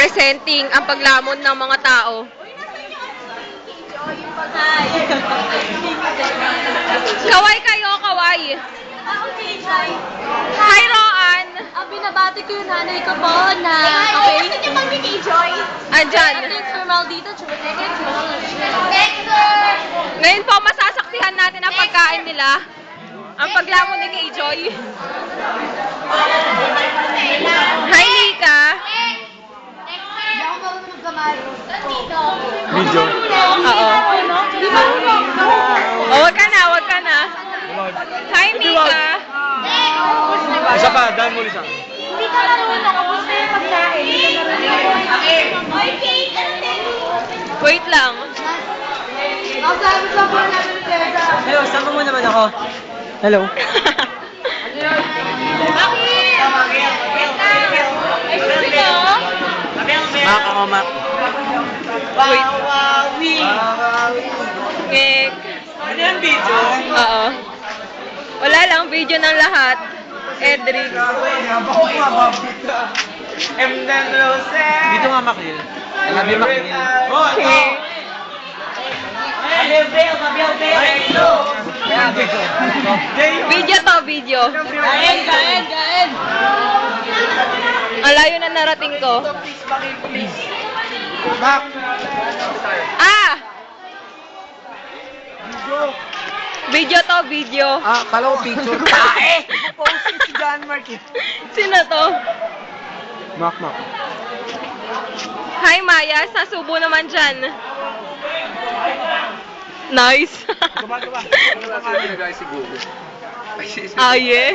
Presenting ang paglamon ng mga tao. Kaway kayo, kaway. Hi, Roan. Binabati ko yung nanay ko po na Okay. Gusto niyo kami kay Joy? Andyan. thanks for Maldita Chumateket. Ngayon po, masasaksihan natin ang pagkain nila. Ang paglamon ni Kay Joy. Hi, Nika. Video. Oo. Oh, wag ka na, wag ka na. Hi, Mika. Isa pa, dahil mo isa. Hindi ka marunong. Kapos na yung pagkain. Okay. Wait lang. Hello, sama mo naman ako. Hello. Mak ako, Mak. Wait. Ngek. Ano yung video? Oo. Wala lang, video ng lahat. Edric. Dito nga, Makil. Sabi, Makil. Okay. Video to, video. Kain! Ang layo na narating ko. Mak! Ah! Video to, video. Ah, kala ko picture. Tae! Posting si John Mark. Sino to? Mak, Mak. Hi, Maya. Sasubo naman dyan. Nice. Gumagawa. Ah, yeah.